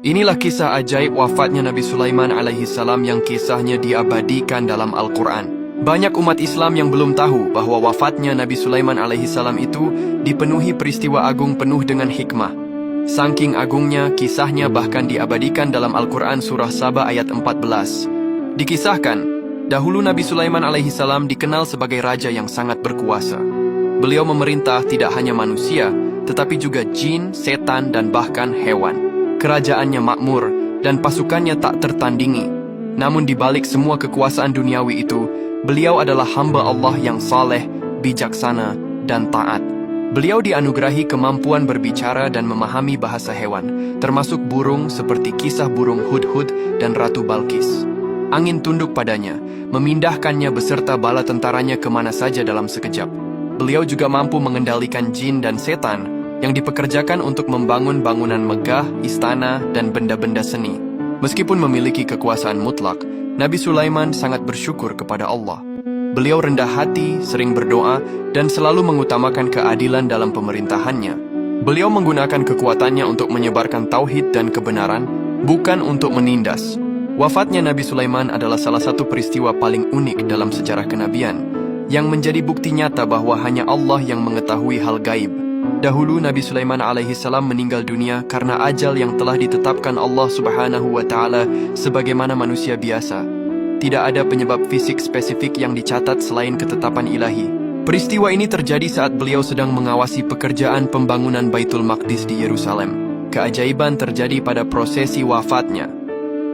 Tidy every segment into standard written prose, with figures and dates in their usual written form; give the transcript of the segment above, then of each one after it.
Inilah kisah ajaib wafatnya Nabi Sulaiman alaihi salam yang kisahnya diabadikan dalam Al-Quran. Banyak umat Islam yang belum tahu bahwa wafatnya Nabi Sulaiman alaihi salam itu dipenuhi peristiwa agung penuh dengan hikmah. Saking agungnya, kisahnya bahkan diabadikan dalam Al-Quran surah Saba ayat 14. Dikisahkan, dahulu Nabi Sulaiman alaihi salam dikenal sebagai raja yang sangat berkuasa. Beliau memerintah tidak hanya manusia, tetapi juga jin, setan, dan bahkan hewan. Kerajaannya makmur dan pasukannya tak tertandingi. Namun di balik semua kekuasaan duniawi itu, beliau adalah hamba Allah yang saleh, bijaksana, dan taat. Beliau dianugerahi kemampuan berbicara dan memahami bahasa hewan, termasuk burung seperti kisah burung Hudhud dan Ratu Balkis. Angin tunduk padanya, memindahkannya beserta bala tentaranya kemana saja dalam sekejap. Beliau juga mampu mengendalikan jin dan setan yang dipekerjakan untuk membangun bangunan megah, istana, dan benda-benda seni. Meskipun memiliki kekuasaan mutlak, Nabi Sulaiman sangat bersyukur kepada Allah. Beliau rendah hati, sering berdoa, dan selalu mengutamakan keadilan dalam pemerintahannya. Beliau menggunakan kekuatannya untuk menyebarkan tauhid dan kebenaran, bukan untuk menindas. Wafatnya Nabi Sulaiman adalah salah satu peristiwa paling unik dalam sejarah kenabian, yang menjadi bukti nyata bahwa hanya Allah yang mengetahui hal gaib. Dahulu Nabi Sulaiman alaihi salam meninggal dunia karena ajal yang telah ditetapkan Allah Subhanahu wa taala sebagaimana manusia biasa. Tidak ada penyebab fisik spesifik yang dicatat selain ketetapan ilahi. Peristiwa ini terjadi saat beliau sedang mengawasi pekerjaan pembangunan Baitul Maqdis di Yerusalem. Keajaiban terjadi pada prosesi wafatnya,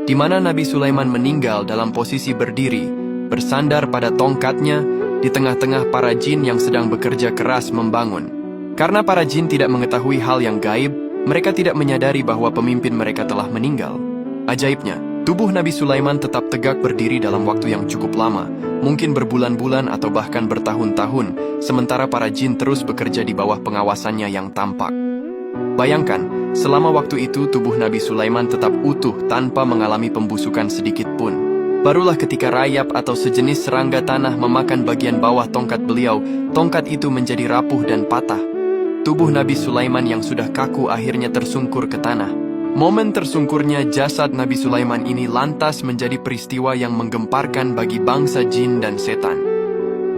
di mana Nabi Sulaiman meninggal dalam posisi berdiri, bersandar pada tongkatnya di tengah-tengah para jin yang sedang bekerja keras membangun. Karena para jin tidak mengetahui hal yang gaib, mereka tidak menyadari bahwa pemimpin mereka telah meninggal. Ajaibnya, tubuh Nabi Sulaiman tetap tegak berdiri dalam waktu yang cukup lama, mungkin berbulan-bulan atau bahkan bertahun-tahun, sementara para jin terus bekerja di bawah pengawasannya yang tampak. Bayangkan, selama waktu itu tubuh Nabi Sulaiman tetap utuh tanpa mengalami pembusukan sedikit pun. Barulah ketika rayap atau sejenis serangga tanah memakan bagian bawah tongkat beliau, tongkat itu menjadi rapuh dan patah. Tubuh Nabi Sulaiman yang sudah kaku akhirnya tersungkur ke tanah. Momen tersungkurnya jasad Nabi Sulaiman ini lantas menjadi peristiwa yang menggemparkan bagi bangsa jin dan setan.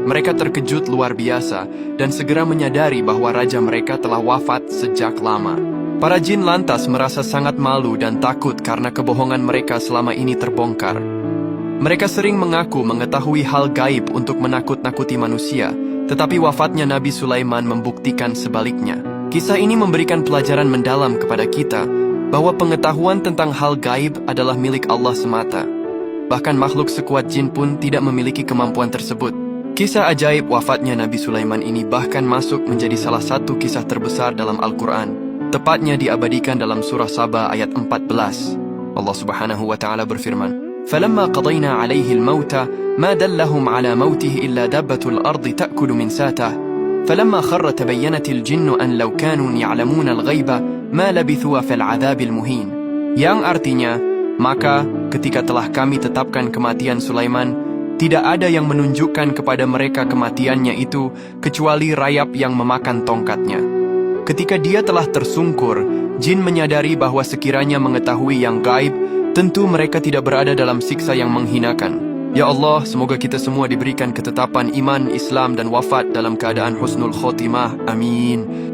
Mereka terkejut luar biasa dan segera menyadari bahwa raja mereka telah wafat sejak lama. Para jin lantas merasa sangat malu dan takut karena kebohongan mereka selama ini terbongkar. Mereka sering mengaku mengetahui hal gaib untuk menakut-nakuti manusia, tetapi wafatnya Nabi Sulaiman membuktikan sebaliknya. Kisah ini memberikan pelajaran mendalam kepada kita bahwa pengetahuan tentang hal gaib adalah milik Allah semata. Bahkan makhluk sekuat jin pun tidak memiliki kemampuan tersebut. Kisah ajaib wafatnya Nabi Sulaiman ini bahkan masuk menjadi salah satu kisah terbesar dalam Al-Quran. Tepatnya diabadikan dalam surah Saba ayat 14. Allah Subhanahu wa taala berfirman, فَلَمَّا قَضَيْنَا عَلَيْهِ الْمَوْتَ مَا دَلَّهُمْ عَلَى مَوْتِهِ إِلَّا دَابَّةُ الْأَرْضِ تَأْكُلُ مِنْ سَأْتِهِ فَلَمَّا خَرَّ تَبَيَّنَتِ الْجِنُّ أَنْ لَوْ كَانُوا يَعْلَمُونَ الْغَيْبَ مَا لَبِثُوا فِي الْعَذَابِ الْمُهِينِ. Yang artinya, maka ketika telah kami tetapkan kematian Sulaiman, tidak ada yang menunjukkan kepada mereka kematiannya itu kecuali rayap yang memakan tongkatnya. Ketika dia telah tersungkur, jin menyadari bahwa sekiranya mengetahui yang gaib, tentu mereka tidak berada dalam siksa yang menghinakan. Ya Allah, semoga kita semua diberikan ketetapan iman, Islam, dan wafat dalam keadaan husnul khotimah. Amin.